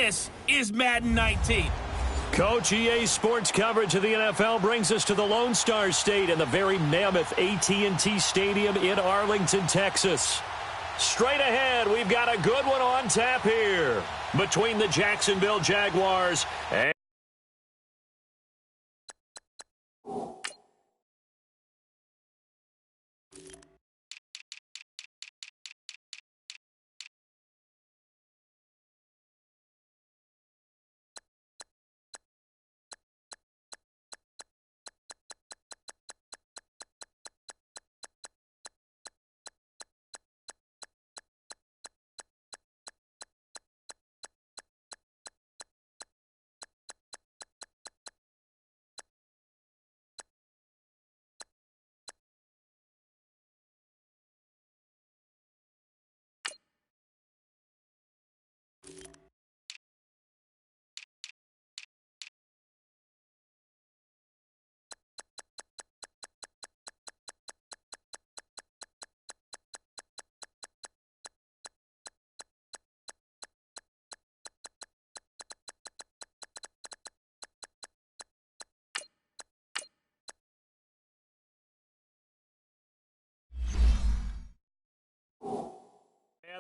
This is Madden 19. Coach, EA Sports coverage of the NFL brings us to the Lone Star State and the very mammoth AT&T Stadium in Arlington, Texas. Straight ahead, we've got a good one on tap here between the Jacksonville Jaguars and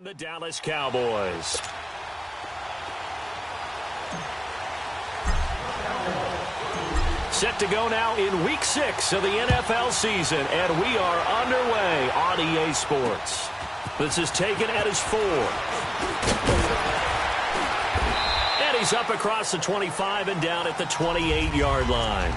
the Dallas Cowboys. Set to go now in Week 6 of the NFL season, and we are underway on EA Sports. This is taken at his 4. And he's up across the 25 and down at the 28-yard line.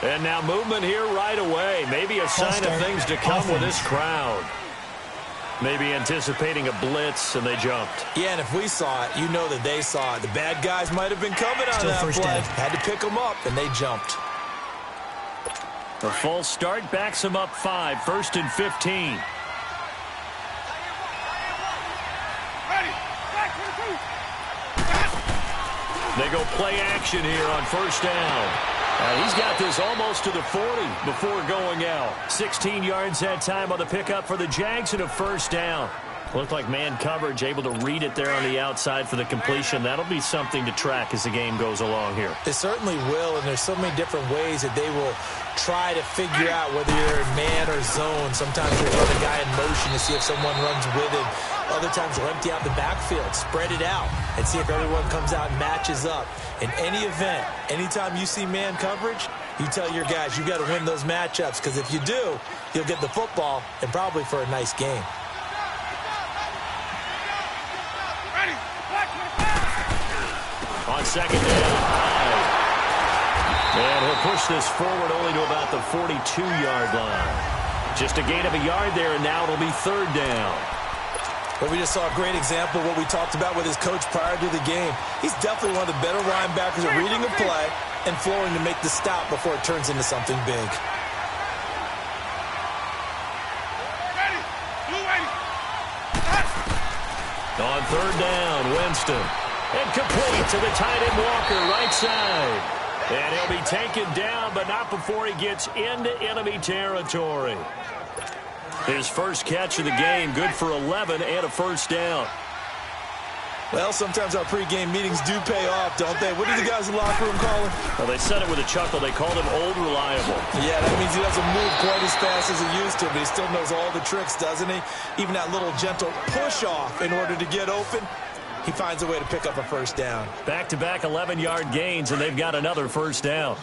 And now movement here right away. Maybe a sign of things to come with this crowd. Maybe anticipating a blitz, and they jumped. Yeah, and if we saw it, you know that they saw it. The bad guys might have been coming on that play. Had to pick them up, and they jumped. A false start backs them up 5, 1st and 15. They go play action here on 1st down. He's got this almost to the 40 before going out. 16 yards that time on the pickup for the Jags and a 1st down. Looked like man coverage, able to read it there on the outside for the completion. That'll be something to track as the game goes along here. It certainly will, and there's so many different ways that they will try to figure out whether you're in man or zone. Sometimes they run a guy in motion to see if someone runs with him. Other times they'll empty out the backfield, spread it out, and see if everyone comes out and matches up. In any event, anytime you see man coverage, you tell your guys you've got to win those matchups, because if you do, you'll get the football and probably for a nice game. On 2nd down, and he'll push this forward only to about the 42-yard line. Just a gain of a yard there, and now it'll be 3rd down. But we just saw a great example of what we talked about with his coach prior to the game. He's definitely one of the better linebackers at reading a play and flowing to make the stop before it turns into something big. On 3rd down, Winston. And complete to the tight end Walker, right side. And he'll be taken down, but not before he gets into enemy territory. His first catch of the game, good for 11 and a 1st down. Well, sometimes our pregame meetings do pay off, don't they? What do the guys in the locker room call him? Well, they said it with a chuckle. They called him Old Reliable. Yeah, that means he doesn't move quite as fast as he used to, but he still knows all the tricks, doesn't he? Even that little gentle push-off in order to get open, he finds a way to pick up a 1st down. Back-to-back 11-yard gains, and they've got another 1st down.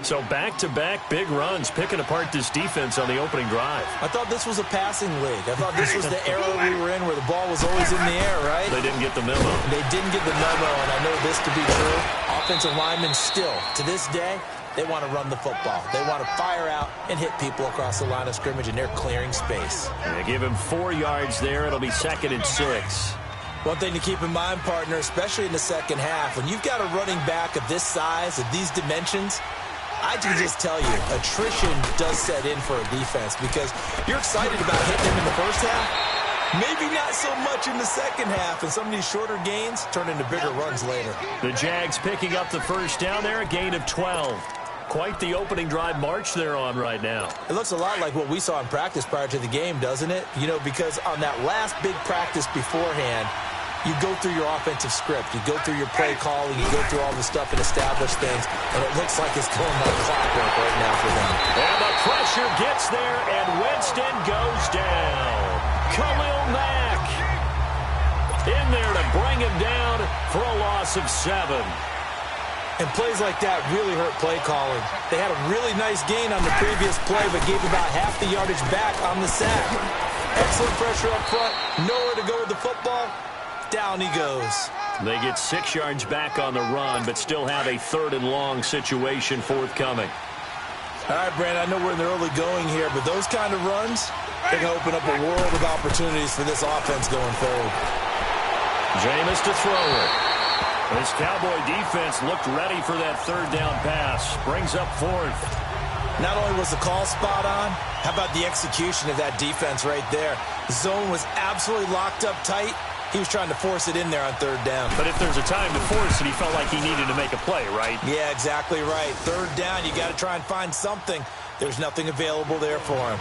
So back-to-back big runs, picking apart this defense on the opening drive. I thought this was a passing league. I thought this was the era we were in where the ball was always in the air, right? They didn't get the memo. They didn't get the memo, and I know this to be true. Offensive linemen still, to this day, they want to run the football. They want to fire out and hit people across the line of scrimmage, and they're clearing space. And they give him 4 yards there. It'll be 2nd and 6. One thing to keep in mind, partner, especially in the second half, when you've got a running back of this size, of these dimensions, I can just tell you, attrition does set in for a defense because you're excited about hitting him in the first half, Maybe not so much in the second half, and some of these shorter gains turn into bigger runs later. The Jags picking up the first down there, a gain of 12. Quite the opening drive march they're on right now. It looks a lot like what we saw in practice prior to the game, doesn't it? You know, because on that last big practice beforehand, you go through your offensive script. You go through your play calling. You go through all the stuff and establish things. And it looks like it's going like clockwork right now for them. And the pressure gets there, and Winston goes down. Khalil Mack in there to bring him down for a loss of 7. And plays like that really hurt play calling. They had a really nice gain on the previous play, but gave about half the yardage back on the sack. Excellent pressure up front. Nowhere to go with the football. Down he goes. They get 6 yards back on the run, but still have a 3rd and long situation forthcoming. All right, Brandon, I know we're in the early going here, but those kind of runs, they can open up a world of opportunities for this offense going forward. Jameis to throw it. This Cowboy defense looked ready for that 3rd down pass. Brings up 4th. Not only was the call spot on, how about the execution of that defense right there? The zone was absolutely locked up tight. He was trying to force it in there on 3rd down. But if there's a time to force it, he felt like he needed to make a play, right? Yeah, exactly right. 3rd down, you got to try and find something. There's nothing available there for him.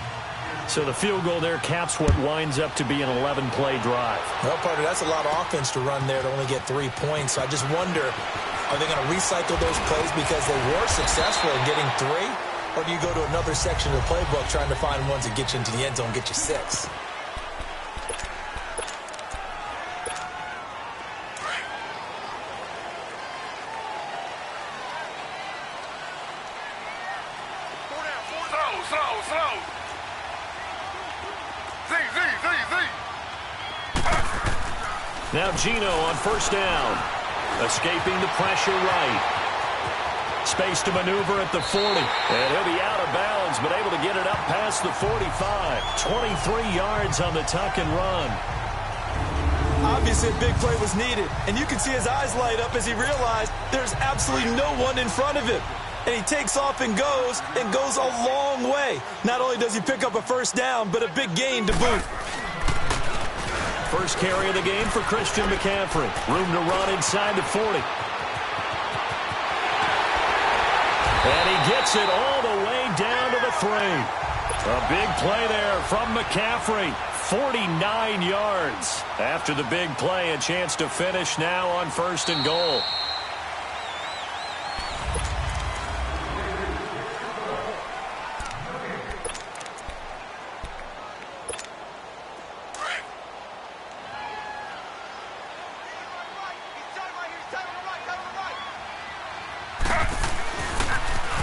So the field goal there caps what winds up to be an 11-play drive. Well, partner, that's a lot of offense to run there to only get 3 points. So I just wonder, are they going to recycle those plays because they were successful in getting 3? Or do you go to another section of the playbook trying to find ones that get you into the end zone and get you 6? Now Gino on 1st down. Escaping the pressure right. Space to maneuver at the 40. And he'll be out of bounds, but able to get it up past the 45. 23 yards on the tuck and run. Obviously, a big play was needed. And you can see his eyes light up as he realized there's absolutely no one in front of him. And he takes off and goes a long way. Not only does he pick up a 1st down, but a big gain to boot. First carry of the game for Christian McCaffrey. Room to run inside the 40. And he gets it all the way down to the 3. A big play there from McCaffrey. 49 yards. After the big play, a chance to finish now on 1st and goal.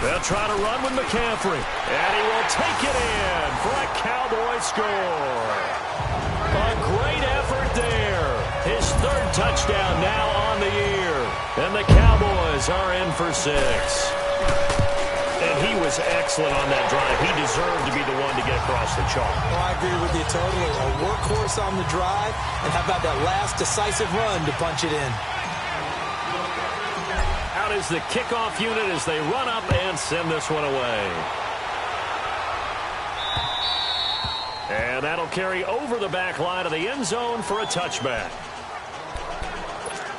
They'll try to run with McCaffrey. And he will take it in for a Cowboy score. A great effort there. His 3rd touchdown now on the year. And the Cowboys are in for 6. And he was excellent on that drive. He deserved to be the one to get across the chalk. Oh, I agree with you totally. A workhorse on the drive. And how about that last decisive run to punch it in? Out is the kickoff unit as they run up and send this one away. And that'll carry over the back line of the end zone for a touchback.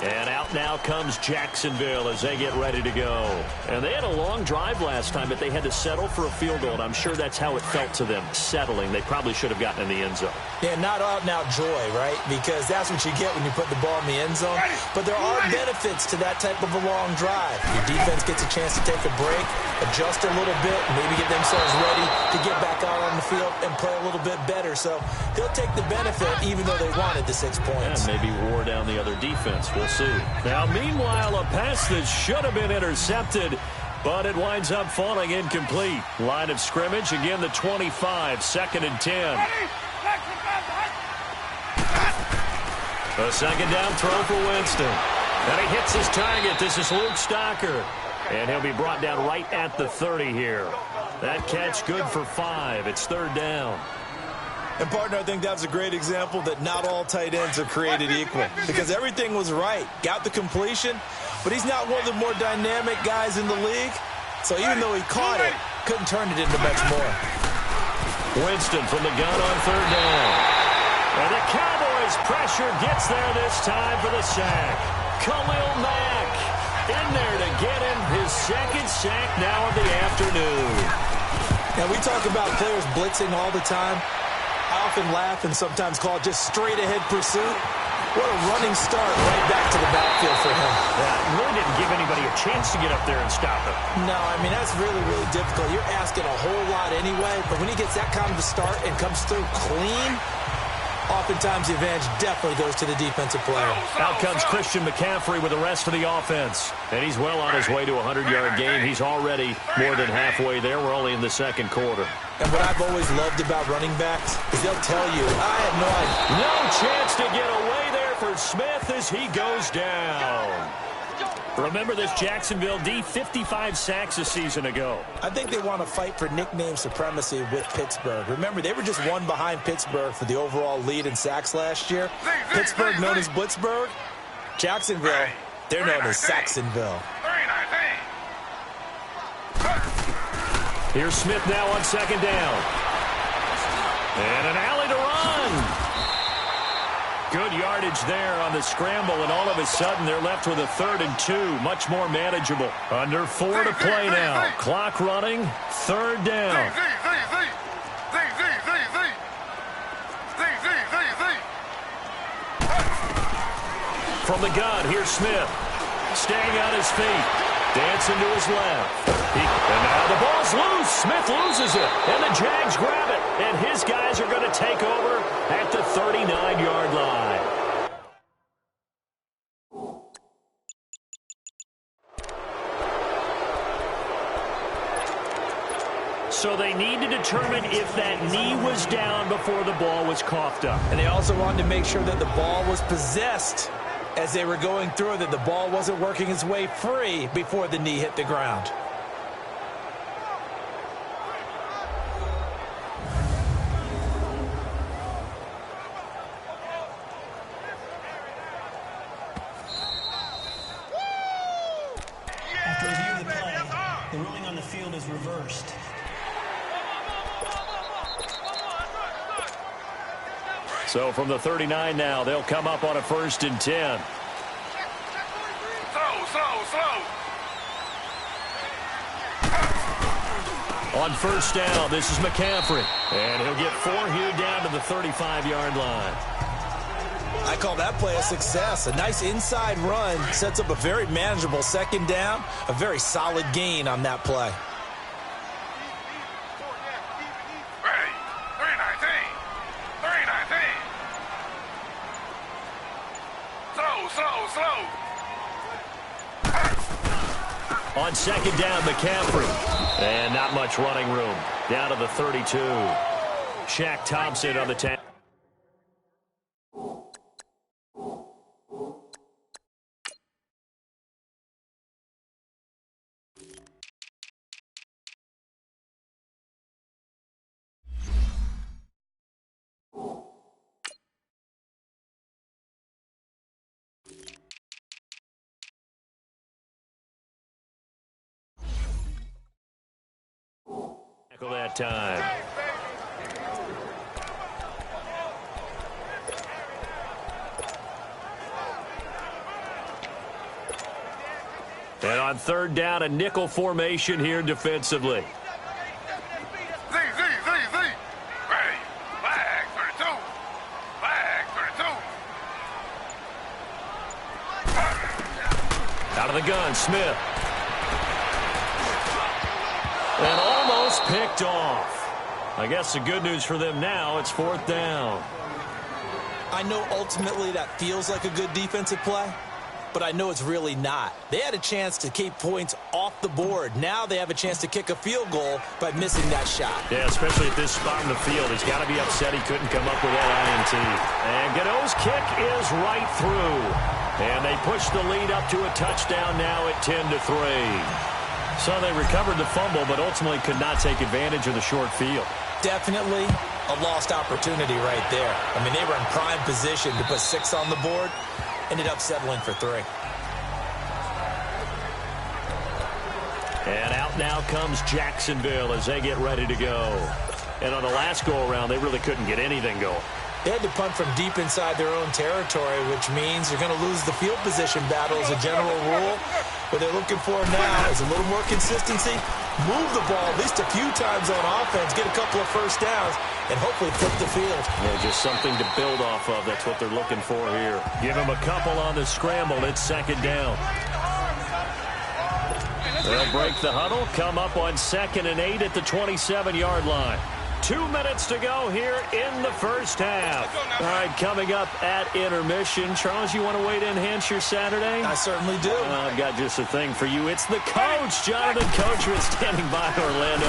And out now comes Jacksonville as they get ready to go. And they had a long drive last time, but they had to settle for a field goal. And I'm sure that's how it felt to them, settling. They probably should have gotten in the end zone. Yeah, not out-and-out joy, right? Because that's what you get when you put the ball in the end zone. But there are benefits to that type of a long drive. Your defense gets a chance to take a break, adjust a little bit, maybe get themselves ready to get back out on the field and play a little bit better. So they'll take the benefit even though they wanted the 6 points. And maybe wore down the other defense. We'll see. Now, meanwhile, a pass that should have been intercepted, but it winds up falling incomplete. Line of scrimmage, again, the 25, 2nd and 10. A 2nd down throw for Winston. And he hits his target. This is Luke Stocker. And he'll be brought down right at the 30 here. That catch good for 5. It's 3rd down. And, partner, I think that's a great example that not all tight ends are created equal. Because everything was right. Got the completion, but he's not one of the more dynamic guys in the league. So even though he caught it, couldn't turn it into much more. Winston from the gun on 3rd down. And the Cowboys' pressure gets there this time for the sack. Khalil Mack in there to get him his second sack now of the afternoon. Now, we talk about players blitzing all the time. I often laugh and sometimes call it just straight-ahead pursuit. What a running start right back to the backfield for him. Yeah, really didn't give anybody a chance to get up there and stop him. No, I mean, that's really, really difficult. You're asking a whole lot anyway, but when he gets that kind of a start and comes through clean, oftentimes the advantage definitely goes to the defensive player. Out comes Christian McCaffrey with the rest of the offense. And he's well on his way to a 100-yard game. He's already more than halfway there. We're only in the second quarter. And what I've always loved about running backs is they'll tell you, I had no idea. No chance to get away there for Smith as he goes down. Remember this Jacksonville D, 55 sacks a season ago. I think they want to fight for nickname supremacy with Pittsburgh. Remember, they were just one behind Pittsburgh for the overall lead in sacks last year. Pittsburgh known as Blitzburg. Jacksonville, they're known as Saxonville. Here's Smith now on second down. And an alley to run. Good yardage there on the scramble, and all of a sudden they're left with a 3rd and 2. Much more manageable. Under 4 to play now. Clock running. 3rd down. From the gun, here's Smith. Staying on his feet. Dancing to his left. And now the ball's loose. Smith loses it. And the Jags grab it. And his guys are going to take over at the 39-yard line. So they need to determine if that knee was down before the ball was coughed up. And they also wanted to make sure that the ball was possessed as they were going through, that the ball wasn't working its way free before the knee hit the ground. After review of the play, the ruling on the field is reversed. So from the 39 now, they'll come up on a 1st and 10. Slow. On 1st down, this is McCaffrey. And he'll get 4 here down to the 35-yard line. I call that play a success. A nice inside run sets up a very manageable 2nd down. A very solid gain on that play. On 2nd down, McCaffrey. And not much running room. Down to the 32. Shaq Thompson on the 10. That time. And on 3rd down, a nickel formation here defensively. Out of the gun, Smith. And almost picked off. I guess the good news for them now, it's 4th down. I know ultimately that feels like a good defensive play, but I know it's really not. They had a chance to keep points off the board. Now they have a chance to kick a field goal by missing that shot. Yeah, especially at this spot in the field. He's got to be upset he couldn't come up with that INT. And Godot's kick is right through. And they push the lead up to a touchdown now at 10-3. So they recovered the fumble, but ultimately could not take advantage of the short field. Definitely a lost opportunity right there. I mean, they were in prime position to put 6 on the board. Ended up settling for 3. And out now comes Jacksonville as they get ready to go. And on the last go-around, they really couldn't get anything going. They had to punt from deep inside their own territory, which means you're going to lose the field position battle as a general rule. What they're looking for now is a little more consistency, move the ball at least a few times on offense, get a couple of first downs, and hopefully flip the field. Yeah, just something to build off of. That's what they're looking for here. Give them a couple on the scramble. It's second down. They'll break the huddle, come up on 2nd and 8 at the 27-yard line. 2 minutes to go here in the first half. All right, coming up at intermission. Charles, you want to weigh to enhance your Saturday? I certainly do. I've got just a thing for you. It's the coach, Jonathan Coachman, standing by Orlando.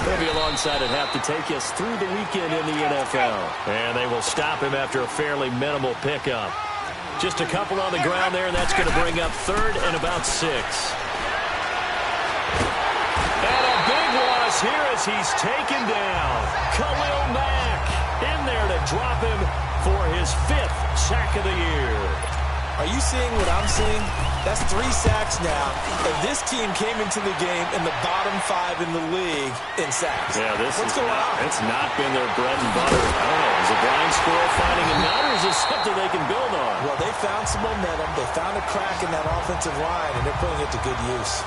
He'll be alongside at half to take us through the weekend in the NFL. And they will stop him after a fairly minimal pickup. Just a couple on the ground there, and that's going to bring up 3rd and about 6. And a big loss here as he's taken down. Khalil Mack in there to drop him for his 5th sack of the year. Are you seeing what I'm seeing? That's 3 sacks now. And this team came into the game in the bottom 5 in the league in sacks. Yeah, What's going on? It's not been their bread and butter. I don't know. Is a blind squirrel finding a nut, or is this something they can build on? Well, they found some momentum. They found a crack in that offensive line, and they're putting it to good use.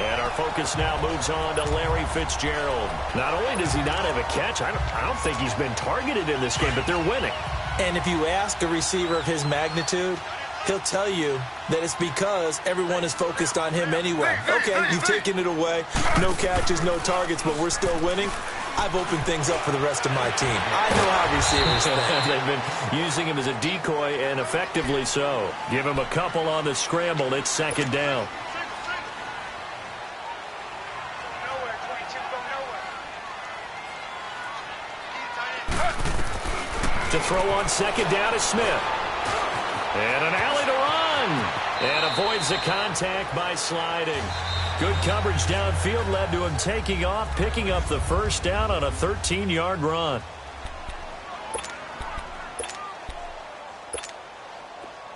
And our focus now moves on to Larry Fitzgerald. Not only does he not have a catch, I don't think he's been targeted in this game, but they're winning. And if you ask a receiver of his magnitude, he'll tell you that it's because everyone is focused on him anyway. Okay, you've taken it away. No catches, no targets, but we're still winning. I've opened things up for the rest of my team. I know how receivers think. They've been using him as a decoy, and effectively so. Give him a couple on the scramble. It's 2nd down. To throw on 2nd down is Smith. And an alley to run. And avoids the contact by sliding. Good coverage downfield led to him taking off, picking up the 1st down on a 13-yard run.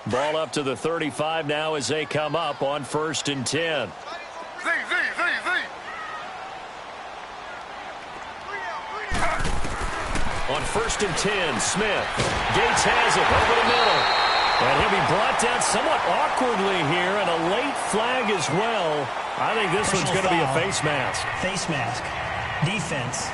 Ball up to the 35 now as they come up on 1st and 10. On 1st and 10, Smith. Gates has it over the middle. And he'll be brought down somewhat awkwardly here, and a late flag as well. I think this one's going to be a face mask. Face mask. Defense.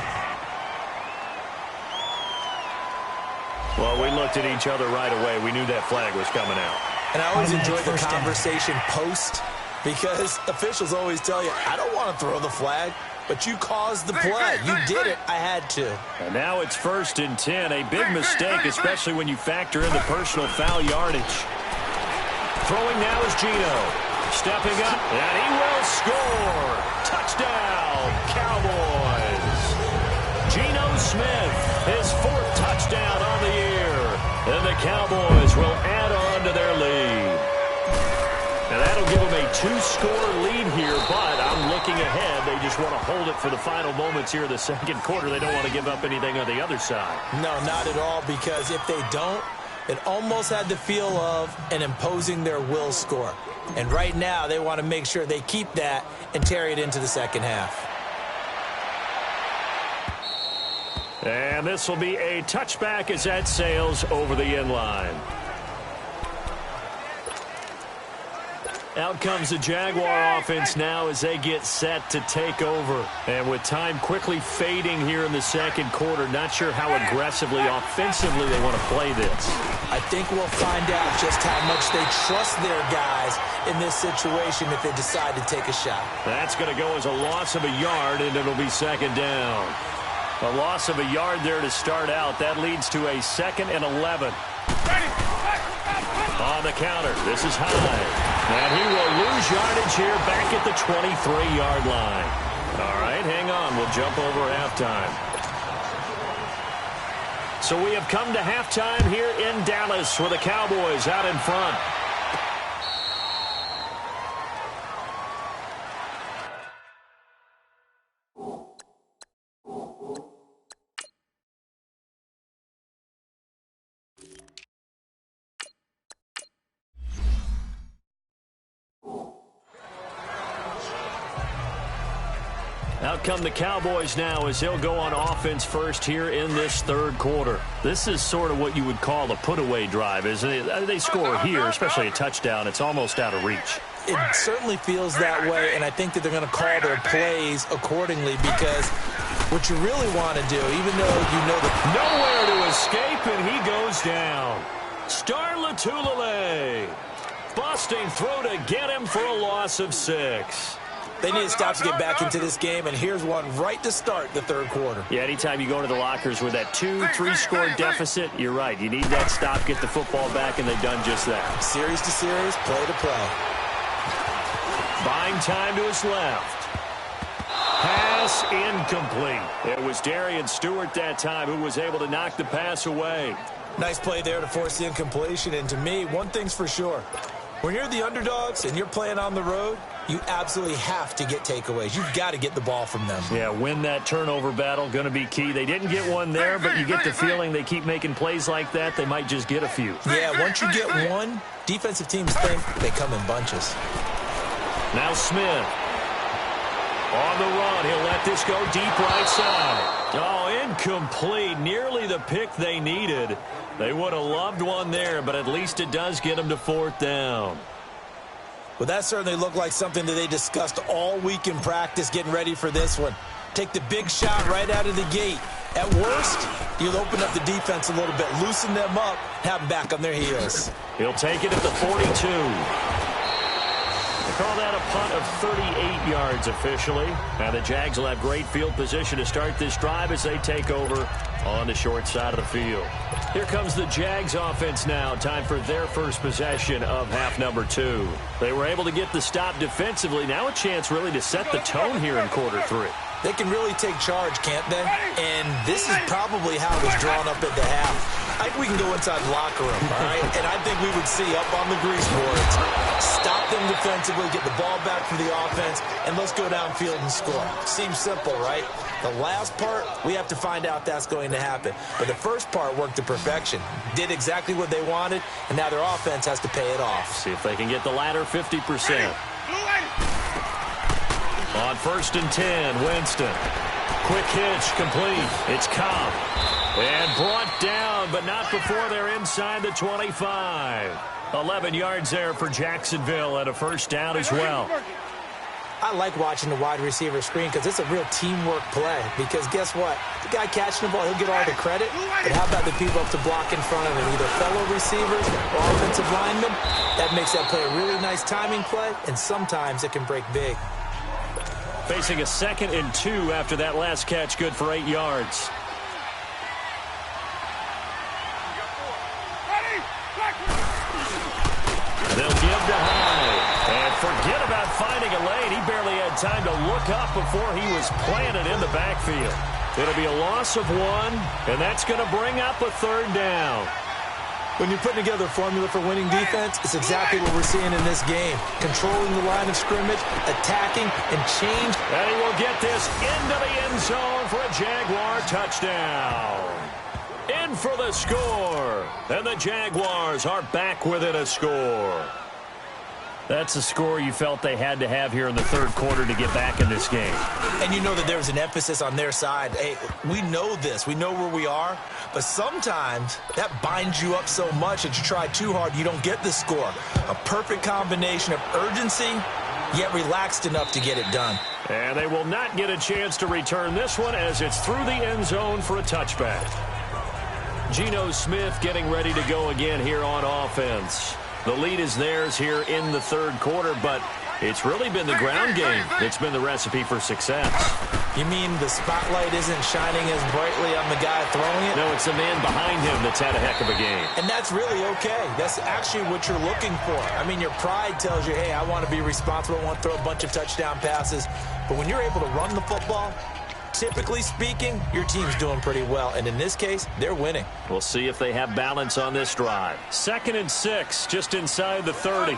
Well, we looked at each other right away. We knew that flag was coming out. And I always enjoy the First down. conversation post, because officials always tell you, I don't want to throw the flag. But you caused the play. You did it. I had to. And now it's 1st and 10. A big mistake, especially when you factor in the personal foul yardage. Throwing now is Geno. Stepping up, and he will score. Touchdown, Cowboys. Geno Smith, his 4th touchdown on the year. And the Cowboys will add on to their lead. And that'll give them a 2-score lead here, but I'm looking ahead. They just want to hold it for the final moments here in the 2nd quarter. They don't want to give up anything on the other side. No, not at all, because if they don't, it almost had the feel of an imposing their will score. And right now, they want to make sure they keep that and carry it into the 2nd half. And this will be a touchback as that sails over the end line. Out comes the Jaguar offense now as they get set to take over. And with time quickly fading here in the 2nd quarter, not sure how aggressively, offensively they want to play this. I think we'll find out just how much they trust their guys in this situation if they decide to take a shot. That's going to go as a loss of a yard, and it'll be 2nd down. A loss of a yard there to start out. That leads to a 2nd and 11. On the counter, this is high. And he will lose yardage here back at the 23-yard line. All right, hang on. We'll jump over halftime. So we have come to halftime here in Dallas with the Cowboys out in front. Out come the Cowboys now as they'll go on offense first here in this third quarter. This is sort of what you would call a put-away drive. As they score here, especially a touchdown, it's almost out of reach. It certainly feels that way, and I think that they're going to call their plays accordingly because what you really want to do, even though you know that nowhere to escape, and he goes down. Star Latulippe. Busting throw to get him for a loss of 6. They need to stop to get back into this game, and here's one right to start the third quarter. Yeah, anytime you go into the lockers with that 2-3 score deficit, you're right. You need that stop, get the football back, and they've done just that. Series to series, play to play. Buying time to his left. Pass incomplete. It was Darian Stewart that time who was able to knock the pass away. Nice play there to force the incompletion, and to me, one thing's for sure. When you're the underdogs and you're playing on the road, you absolutely have to get takeaways. You've got to get the ball from them. Yeah, win that turnover battle, going to be key. They didn't get one there, but you get the feeling they keep making plays like that, they might just get a few. Yeah, once you get one, defensive teams think they come in bunches. Now Smith. On the run, he'll let this go deep right side. Oh, incomplete. Nearly the pick they needed. They would have loved one there, but at least it does get them to 4th down. Well, that certainly looked like something that they discussed all week in practice getting ready for this one. Take the big shot right out of the gate. At worst, you'll open up the defense a little bit, loosen them up, have them back on their heels. He'll take it at the 42. They call that a punt of 38 yards officially. And the Jags will have great field position to start this drive as they take over on the short side of the field. Here comes the Jags offense now. Time for their first possession of half number 2. They were able to get the stop defensively. Now a chance really to set the tone here in quarter 3. They can really take charge, can't they? And this is probably how it was drawn up at the half. I think we can go inside the locker room, all right? And I think we would see up on the grease boards, stop them defensively, get the ball back from the offense, and let's go downfield and score. Seems simple, right? The last part, we have to find out that's going to happen. But the first part worked to perfection. Did exactly what they wanted, and now their offense has to pay it off. See if they can get the latter 50%. On 1st and 10, Winston. Quick hitch, complete. It's Cobb. And brought down, but not before they're inside the 25. 11 yards there for Jacksonville and a 1st down as well. I like watching the wide receiver screen because it's a real teamwork play. Because guess what? The guy catching the ball, he'll get all the credit. But how about the people up to block in front of him? Either fellow receivers or offensive linemen. That makes that play a really nice timing play, and sometimes it can break big. Facing a 2nd and 2 after that last catch, good for 8 yards. They'll give to Hyde. And forget about finding a lane. He barely had time to look up before he was planted in the backfield. It'll be a loss of 1, and that's going to bring up a 3rd down. When you're putting together a formula for winning defense, it's exactly what we're seeing in this game. Controlling the line of scrimmage, attacking, and change. And he will get this into the end zone for a Jaguar touchdown. In for the score. And the Jaguars are back within a score. That's a score you felt they had to have here in the third quarter to get back in this game. And you know that there's an emphasis on their side. Hey, we know this. We know where we are. But sometimes that binds you up so much that you try too hard, you don't get the score. A perfect combination of urgency, yet relaxed enough to get it done. And they will not get a chance to return this one as it's through the end zone for a touchback. Geno Smith getting ready to go again here on offense. The lead is theirs here in the third quarter, but it's really been the ground game that's been the recipe for success. You mean the spotlight isn't shining as brightly on the guy throwing it? No, it's the man behind him that's had a heck of a game. And that's really okay. That's actually what you're looking for. I mean, your pride tells you, hey, I want to be responsible. I want to throw a bunch of touchdown passes. But when you're able to run the football, typically speaking, your team's doing pretty well. And in this case, they're winning. We'll see if they have balance on this drive. 2nd and 6, just inside the 30.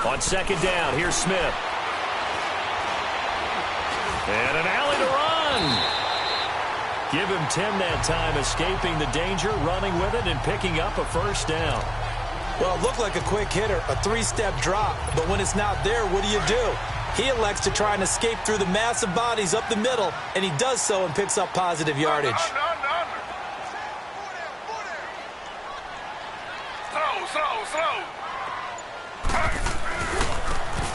On 2nd down, here's Smith. And an alley to run. Give him 10 that time, escaping the danger, running with it, and picking up a 1st down. Well, it looked like a quick hitter, a three-step drop, but when it's not there, what do? He elects to try and escape through the massive bodies up the middle, and he does so and picks up positive yardage.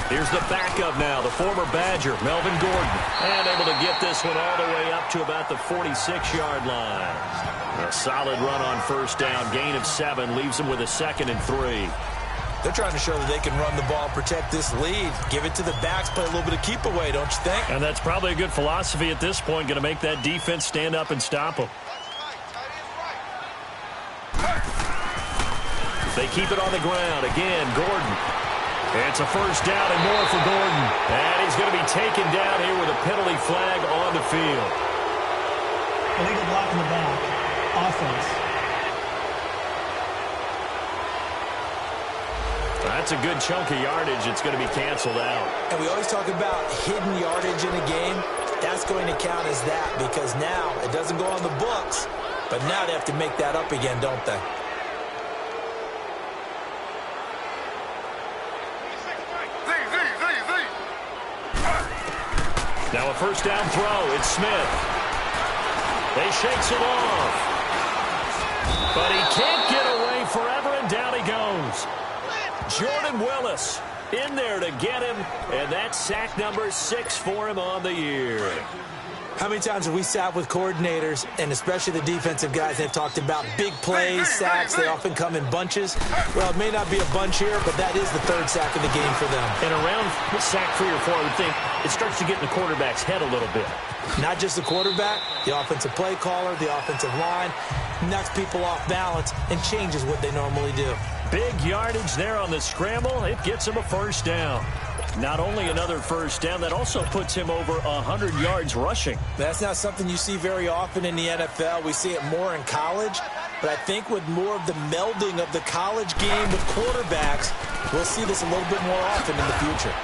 Here's the backup now, the former Badger, Melvin Gordon. And able to get this one all the way up to about the 46-yard line. A solid run on first down, gain of 7, leaves him with a 2nd and 3. They're trying to show that they can run the ball and protect this lead. Give it to the backs, play a little bit of keep away, don't you think? And that's probably a good philosophy at this point, going to make that defense stand up and stop them. They keep it on the ground. Again, Gordon. It's a first down and more for Gordon. And he's going to be taken down here with a penalty flag on the field. Illegal block in the back. Offense. That's a good chunk of yardage. It's going to be canceled out. And we always talk about hidden yardage in a game. That's going to count as that because now it doesn't go on the books, but now they have to make that up again, don't they? Now a first down throw. It's Smith. They shakes it off. But he can't get away forever, and down he goes. Jordan Willis in there to get him, and that's sack number 6 for him on the year. How many times have we sat with coordinators, and especially the defensive guys, they've talked about big plays, sacks. They often come in bunches. Well, it may not be a bunch here, but that is the 3rd sack of the game for them. And around sack 3 or 4, I would think it starts to get in the quarterback's head a little bit. Not just the quarterback, the offensive play caller, the offensive line, knocks people off balance and changes what they normally do. Big yardage there on the scramble. It gets him a first down. Not only another first down, that also puts him over 100 yards rushing. That's not something you see very often in the NFL. We see it more in college. But I think with more of the melding of the college game with quarterbacks, we'll see this a little bit more often in the future.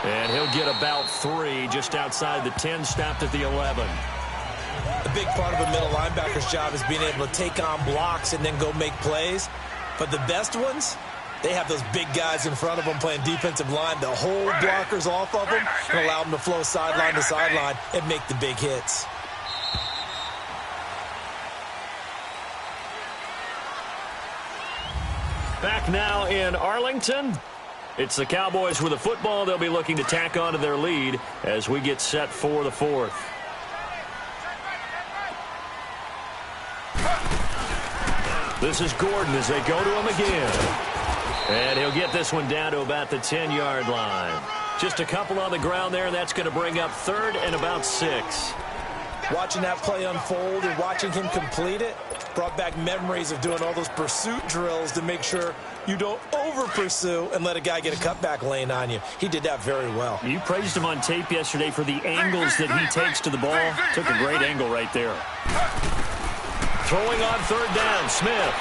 And he'll get about 3 just outside the 10, stopped at the 11. A big part of a middle linebacker's job is being able to take on blocks and then go make plays. But the best ones, they have those big guys in front of them playing defensive line. They'll hold blockers off of them and allow them to flow sideline to sideline and make the big hits. Back now in Arlington. It's the Cowboys with the football. They'll be looking to tack on to their lead as we get set for the 4th. This is Gordon as they go to him again. And he'll get this one down to about the 10-yard line. Just a couple on the ground there, and that's going to bring up 3rd and about 6. Watching that play unfold and watching him complete it brought back memories of doing all those pursuit drills to make sure you don't over-pursue and let a guy get a cutback lane on you. He did that very well. You praised him on tape yesterday for the angles that he takes to the ball. Took a great angle right there. Throwing on 3rd down, Smith.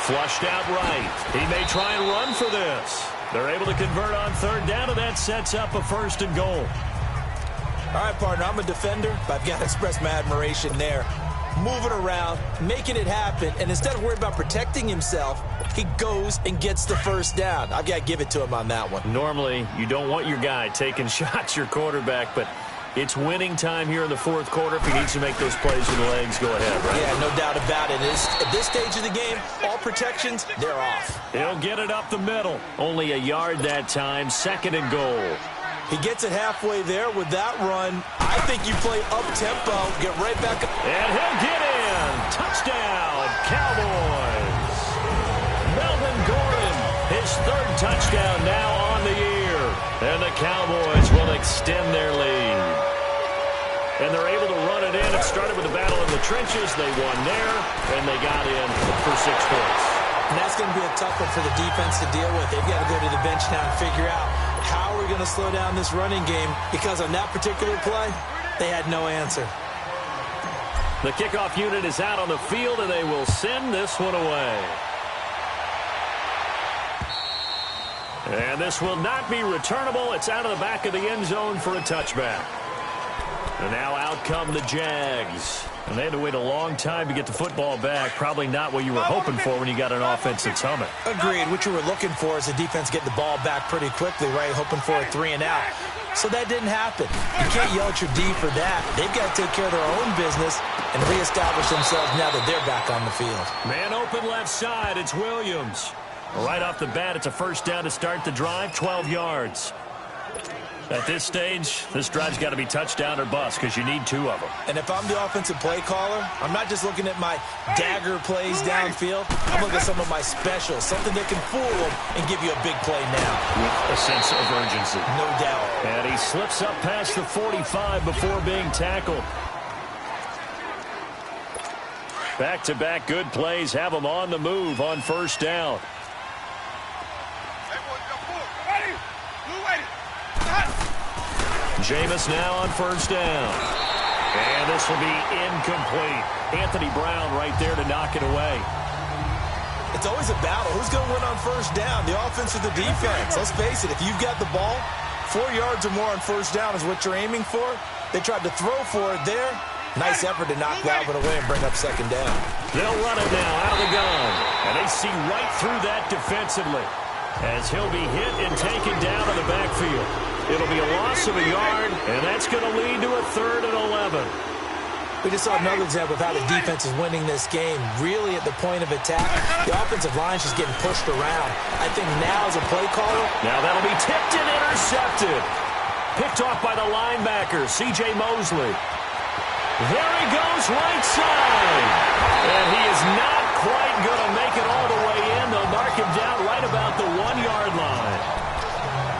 Flushed out right. He may try and run for this. They're able to convert on 3rd down, and that sets up a 1st and goal. All right, partner, I'm a defender, but I've got to express my admiration there. Moving around, making it happen, and instead of worrying about protecting himself, he goes and gets the 1st down. I've got to give it to him on that one. Normally, you don't want your guy taking shots, your quarterback, but it's winning time here in the 4th quarter. If he needs to make those plays with the legs, go ahead, right? Yeah, no doubt about it. At this stage of the game, all protections, they're off. He'll get it up the middle. Only a yard that time, 2nd and goal. He gets it halfway there with that run. I think you play up-tempo, get right back up. And he'll get in. Touchdown, Cowboys. Melvin Gordon, his 3rd touchdown now on the year. And the Cowboys will extend their lead. And they're able to run it in. It started with a battle in the trenches. They won there, and they got in for 6 points. And that's going to be a tough one for the defense to deal with. They've got to go to the bench now and figure out how are we going to slow down this running game, because on that particular play, they had no answer. The kickoff unit is out on the field, and they will send this one away. And this will not be returnable. It's out of the back of the end zone for a touchback. And now out come the Jags. And they had to wait a long time to get the football back. Probably not what you were hoping for when you got an offense that's humming. Agreed. What you were looking for is the defense get the ball back pretty quickly, right? Hoping for a 3 and out. So that didn't happen. You can't yell at your D for that. They've got to take care of their own business and reestablish themselves now that they're back on the field. Man open left side. It's Williams. Right off the bat, it's a first down to start the drive, 12 yards. At this stage, this drive's got to be touchdown or bust because you need 2 of them. And if I'm the offensive play caller, I'm not just looking at my dagger plays downfield. I'm looking at some of my specials, something that can fool them and give you a big play now. With a sense of urgency. No doubt. And he slips up past the 45 before being tackled. Back-to-back good plays have them on the move on first down. Jameis now on first down. And this will be incomplete. Anthony Brown right there to knock it away. It's always a battle. Who's going to win on first down, the offense or the defense? Let's face it, if you've got the ball, 4 yards or more on first down is what you're aiming for. They tried to throw for it there. Nice effort to knock that one away and bring up second down. They'll run it now out of the gun. And they see right through that defensively as he'll be hit and taken down in the backfield. It'll be a loss of a yard, and that's going to lead to a 3rd and 11. We just saw another example of how the defense is winning this game. Really at the point of attack, the offensive line is just getting pushed around. I think now as a play caller. Now that'll be tipped and intercepted. Picked off by the linebacker, C.J. Mosley. There he goes, right side. And he is not quite going to make it all the way in. They'll mark him down right about the 1-yard line.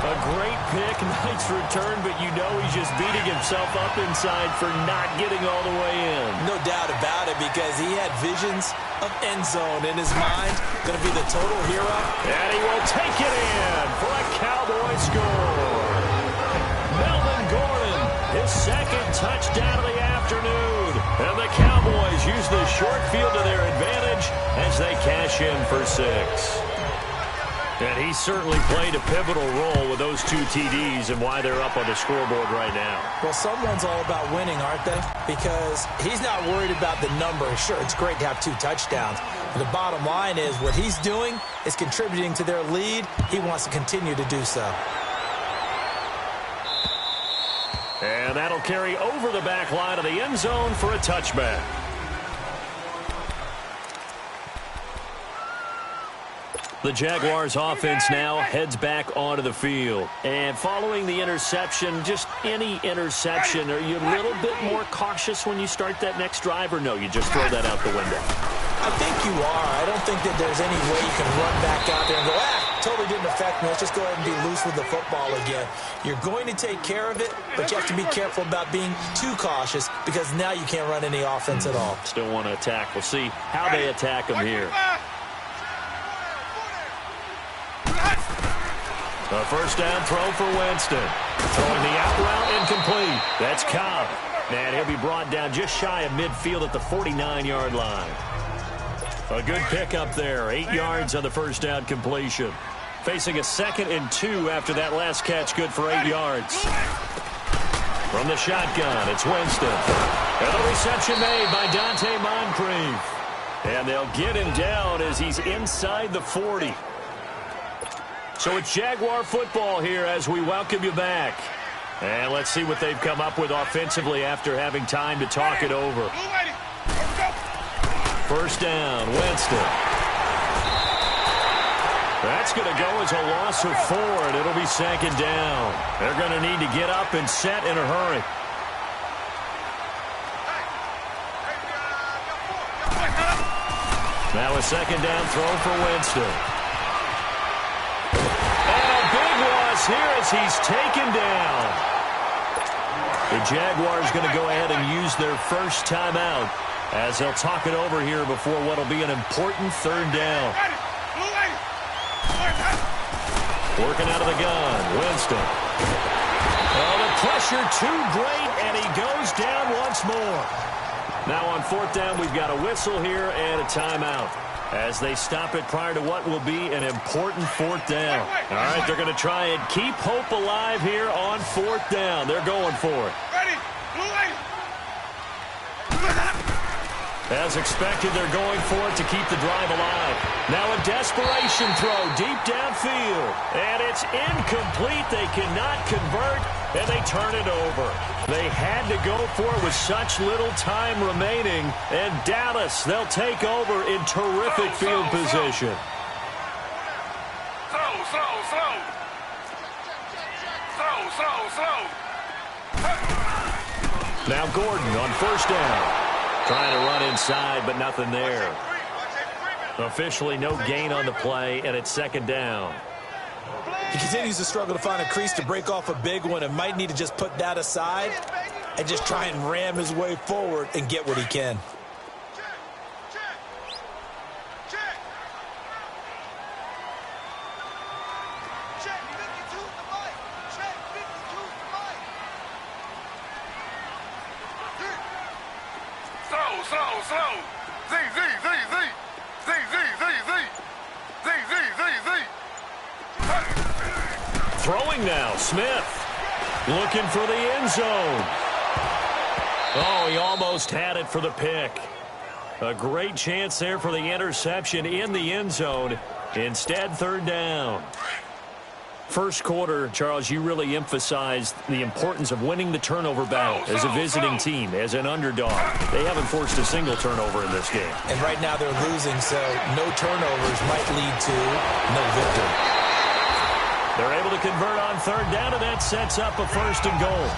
A great pick, nice return, but you know he's just beating himself up inside for not getting all the way in. No doubt about it, because he had visions of end zone in his mind. Going to be the total hero. And he will take it in for a Cowboy score. Melvin Gordon, his 2nd touchdown of the afternoon. And the Cowboys use the short field to their advantage as they cash in for 6. And he certainly played a pivotal role with those 2 TDs and why they're up on the scoreboard right now. Well, someone's all about winning, aren't they? Because he's not worried about the number. Sure, it's great to have 2 touchdowns. But the bottom line is what he's doing is contributing to their lead. He wants to continue to do so. And that'll carry over the back line of the end zone for a touchback. The Jaguars offense now heads back onto the field. And following the interception, just any interception, are you a little bit more cautious when you start that next drive, or no, you just throw that out the window? I think you are. I don't think that there's any way you can run back out there and go, totally didn't affect me. Let's just go ahead and be loose with the football again. You're going to take care of it, but you have to be careful about being too cautious because now you can't run any offense at all. Still want to attack. We'll see how they attack them here. A first down throw for Winston. Throwing the out route incomplete. That's Cobb. And he'll be brought down just shy of midfield at the 49-yard line. A good pickup there. 8 yards on the first down completion. Facing a 2nd and 2 after that last catch. Good for 8 yards. From the shotgun, it's Winston. And a reception made by Dante Moncrief. And they'll get him down as he's inside the 40. So it's Jaguar football here as we welcome you back. And let's see what they've come up with offensively after having time to talk it over. First down, Winston. That's going to go as a loss of 4, and it'll be 2nd down. They're going to need to get up and set in a hurry. Now a 2nd down throw for Winston. Here as he's taken down. The Jaguars going to go ahead and use their first timeout as they'll talk it over here before what will be an important 3rd down. Working out of the gun, Winston. Oh, the pressure too great, and he goes down once more. Now on 4th down, we've got a whistle here and a timeout as they stop it prior to what will be an important 4th down. All right, they're going to try and keep hope alive here on 4th down. They're going for it. Ready, blue lady. As expected, they're going for it to keep the drive alive. Now a desperation throw deep downfield. And it's incomplete. They cannot convert, and they turn it over. They had to go for it with such little time remaining. And Dallas, they'll take over in terrific field position. Now Gordon on first down. Trying to run inside, but nothing there. Officially no gain on the play, and it's second down. He continues to struggle to find a crease to break off a big one and might need to just put that aside and just try and ram his way forward and get what he can. Throwing now, Smith. Looking for the end zone. Oh, he almost had it for the pick. A great chance there for the interception in the end zone. Instead, third down. First quarter, Charles, you really emphasized the importance of winning the turnover battle as a visiting team, as an underdog. They haven't forced a single turnover in this game. And right now they're losing, so no turnovers might lead to no victory. They're able to convert on third down, and that sets up a first and goal.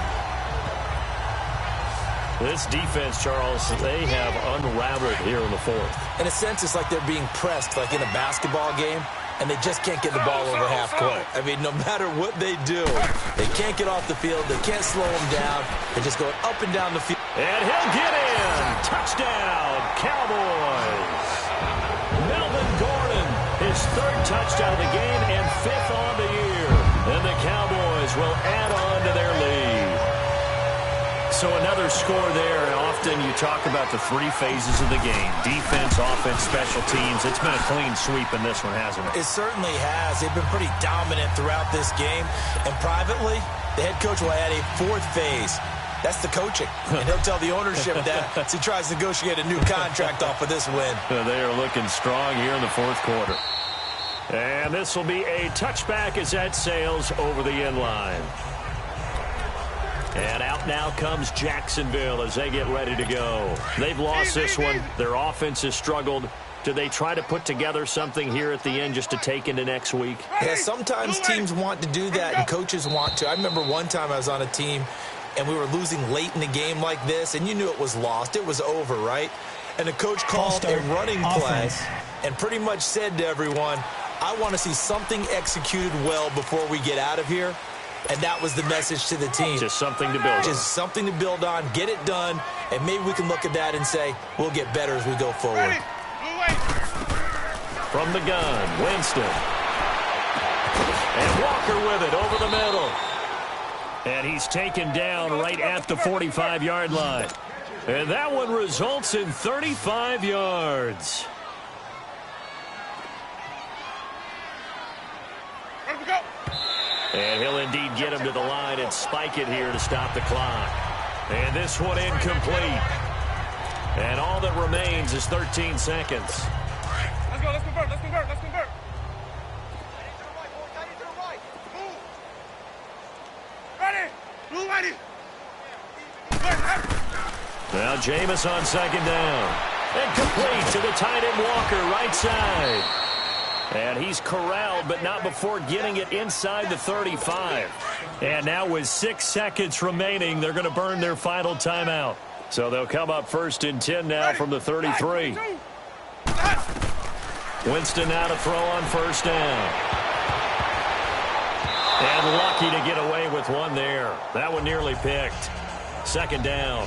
This defense, Charles, they have unraveled here in the fourth. In a sense, it's like they're being pressed, like in a basketball game, and they just can't get the ball over half court. I mean, no matter what they do, they can't get off the field. They can't slow them down. They're just going up and down the field. And he'll get in. Touchdown, Cowboys. Melvin Gordon, his third touchdown of the game and fifth on the year. And the Cowboys will add on to their lead. So another score there, and often you talk about the three phases of the game. Defense, offense, special teams. It's been a clean sweep in this one, hasn't it? It certainly has. They've been pretty dominant throughout this game. And privately, the head coach will add a fourth phase. That's the coaching. And he'll tell the ownership that as he tries to negotiate a new contract off of this win. They are looking strong here in the fourth quarter. And this will be a touchback as that sails over the end line. And out now comes Jacksonville as they get ready to go. They've lost this one. Their offense has struggled. Do they try to put together something here at the end just to take into next week? Yeah, sometimes teams want to do that and coaches want to. I remember one time I was on a team and we were losing late in the game like this, and you knew it was lost. It was over, right? And the coach called a running play and pretty much said to everyone, I want to see something executed well before we get out of here. And that was the message to the team. Just something to build on. Just something to build on, get it done, and maybe we can look at that and say, we'll get better as we go forward. From the gun, Winston. And Walker with it over the middle. And he's taken down right at the 45-yard line. And that one results in 35 yards. And he'll indeed get him to the line and spike it here to stop the clock. And this one incomplete. And all that remains is 13 seconds. Let's go, let's convert, let's convert, let's convert. Ready, move ready. Now Jameis on second down. And complete to the tight end Walker, right side. And he's corralled, but not before getting it inside the 35. And now with 6 seconds remaining, they're going to burn their final timeout. So they'll come up first and 10 now from the 33. Winston now to throw on first down. And lucky to get away with one there. That one nearly picked. Second down.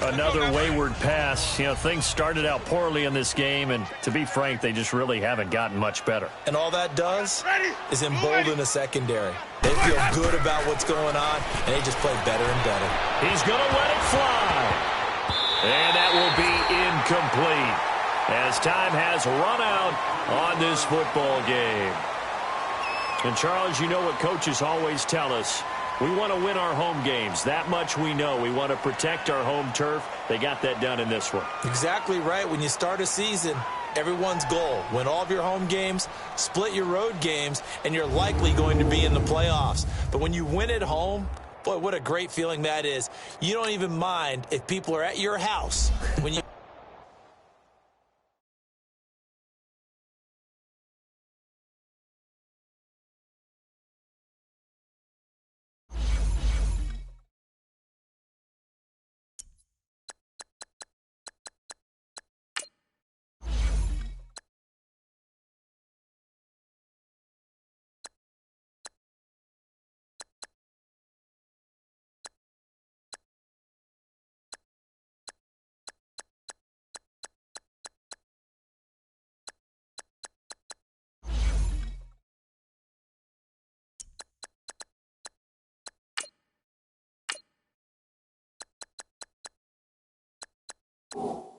Another wayward pass. You know, things started out poorly in this game, and to be frank, they just really haven't gotten much better. And all that does is embolden the secondary. They feel good about what's going on, and they just play better and better. He's going to let it fly. And that will be incomplete as time has run out on this football game. And, Charles, you know what coaches always tell us. We want to win our home games. That much we know. We want to protect our home turf. They got that done in this one. Exactly right. When you start a season, everyone's goal: win all of your home games, split your road games, and you're likely going to be in the playoffs. But when you win at home, boy, what a great feeling that is. You don't even mind if people are at your house when you You